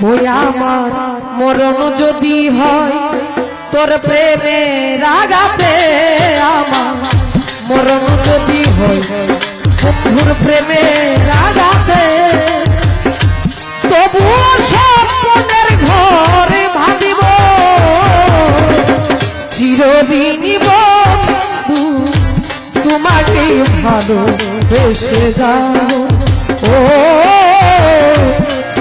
ওই আমার মরণ যদি হয় তোর প্রেমে রাগাতে, আমার মরণ যদি হয় বন্ধুর প্রেমে রাগাতে, তবুও স্বপ্নের ঘরে ভাবিব চিরদিনই বন্ধু তোমাকে ভালোবেসে যাব। ও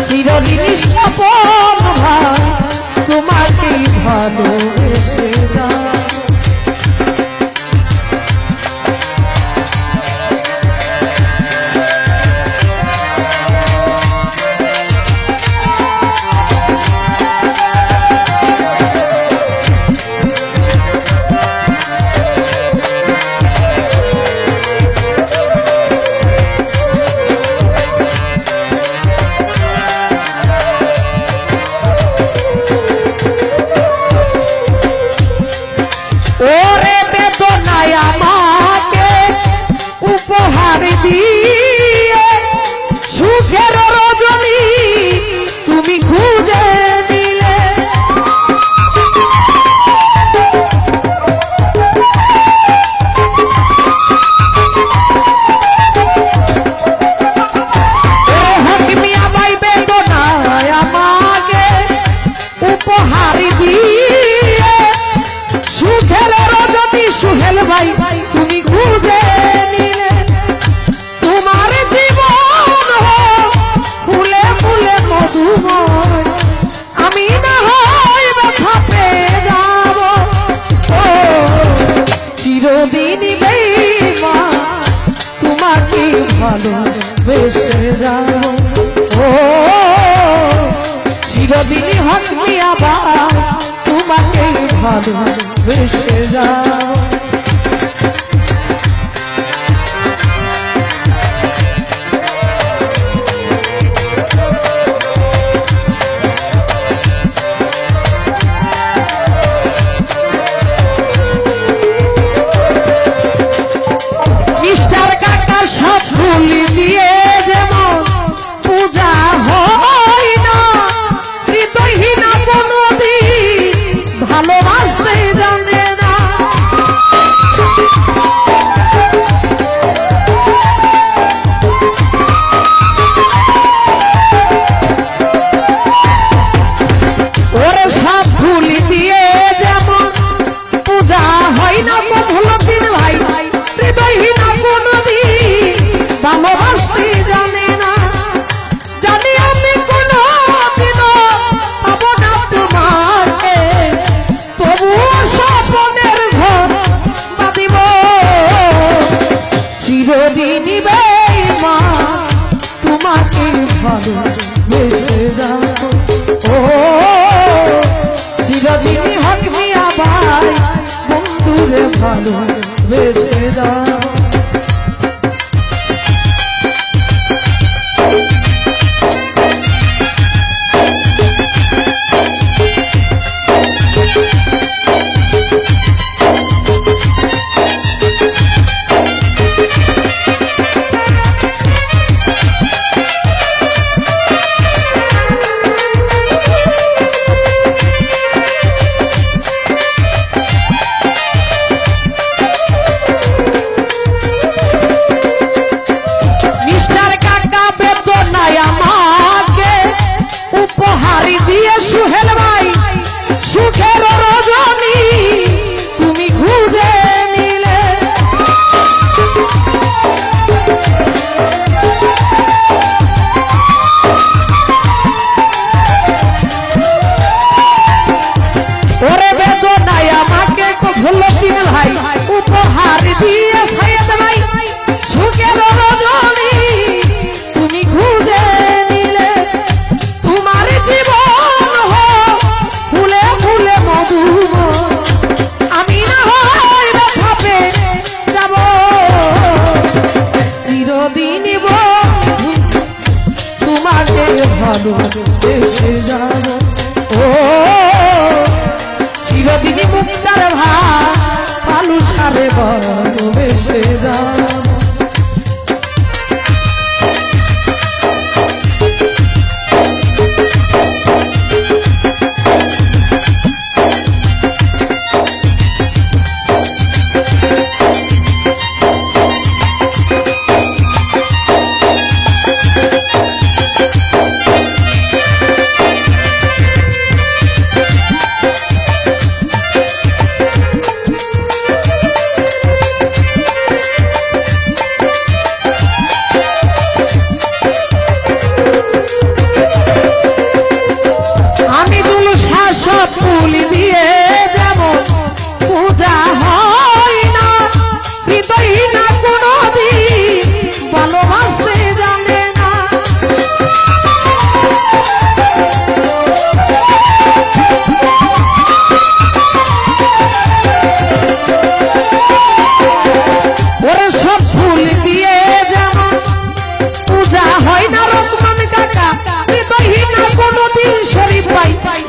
চিরদিনই স্বপন ভাই তোমাকে ভালোবেসে যাব। ওরে বেদনায় আমাকে উপহার দিয়ে সুখের রজনী তুমি খুঁজে দিলে, হকমিয়া ভাই বেদনায় আমাকে উপহার দিয়ে সুখের রজনী সুহেল ভাই তুমি খুঁজে নিলে, তোমার জীবন ফুলে ফুলে মধুময় আমি না হয় ব্যথা পেয়ে যাব। ও চিরদিন বেঈমান তোমাকে ভালোবেসে যাব। ও চিরদিন হক মিয়া তোমাকে ভালোবেসে যাব। মিস্টার কাকা সব ভুলি দিয়ে যেমন পূজা হয় না, হৃদয়হীনা কোনদিন ভালোবাসতে জানে না। ওরে সব ভুলি দিয়ে যেমন পূজা হয় না বন্ধুদিন ভাই, হৃদয়হীনা কোনদিন ভালোবাসতে জানে না। জানি আমি কোনদিনও পাবো না তোমাকে, তবুও স্বপ্নের ঘর বাঁধিব চিরদিনই বেঈমান তোমাকে ভালোবেসে যাব। ও চিরদিনই হক মিয়া ভাই বন্ধুরে ভালোবেসে যাব। দিয়ে সুহেল ভাই সুখের রজনী তুমি খুঁজে নিলে, ওরে বেদনায় আমাকে ভুলদিন ভাই উপহার দিয়ে সাইয়েদ ভাই সুখের রজনী তুমি খুঁজে নিলে, তোমার জীবন ফুলে ফুলে মধুময় আমি না হয় ব্যথা পেয়ে যাব। চিরদিন বন্ধু তোমাকে ভালোবেসে যাব। ও চিরদিন মুক্তার ভাই পালুসারে ভালোবেসে যাব।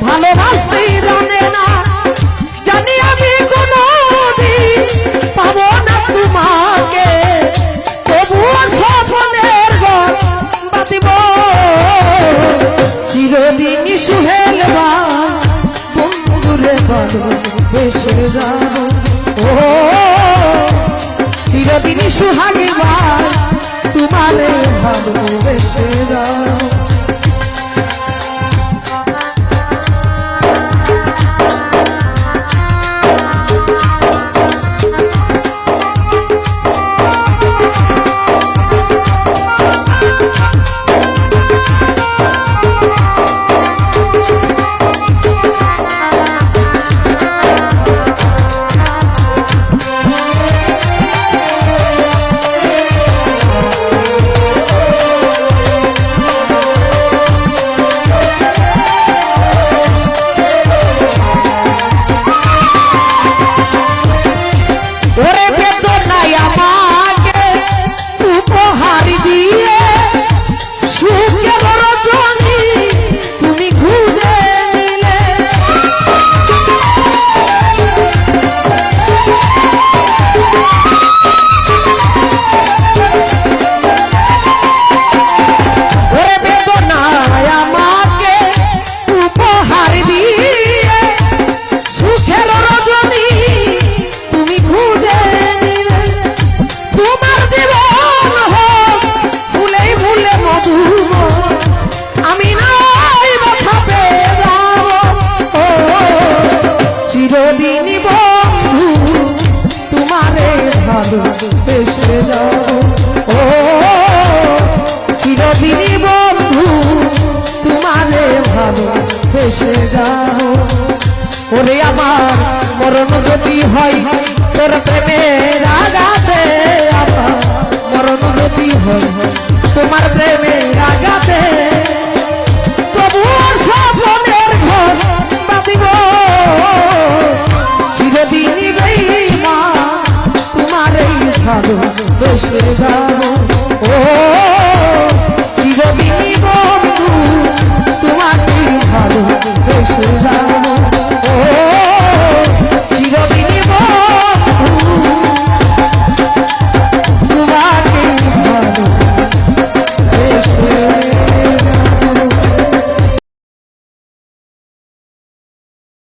ভালোবাসতেই জানে না, জানি আমি কোনদিন পাবো না তোমাকে, তবুও স্বপ্নের ঘর বাঁধিব চিরদিন সুহেল বন্ধুরে ভালোবেসে যাব। ও চিরদিন সুহাগী তোমারে ভালোবেসে যাব। চিরদিন বন্ধু তোমারে ভালোবেসে যাব। ও চিরদিন বন্ধু তোমারে ভালোবেসে যাব। ওরে আমার মরণ যদি হয় তোর প্রেমের আঘাতে, আমার মরণ যদি হয় তোমার প্রেমের আঘাতে, তবুও স্বপ্নের ঘর বাঁধিব চিরদিন বেইমা তোমারে ভালোবেসে যাব। ও চিরদিন বন্ধু তোমাকে ভালোবেসে যাব। ও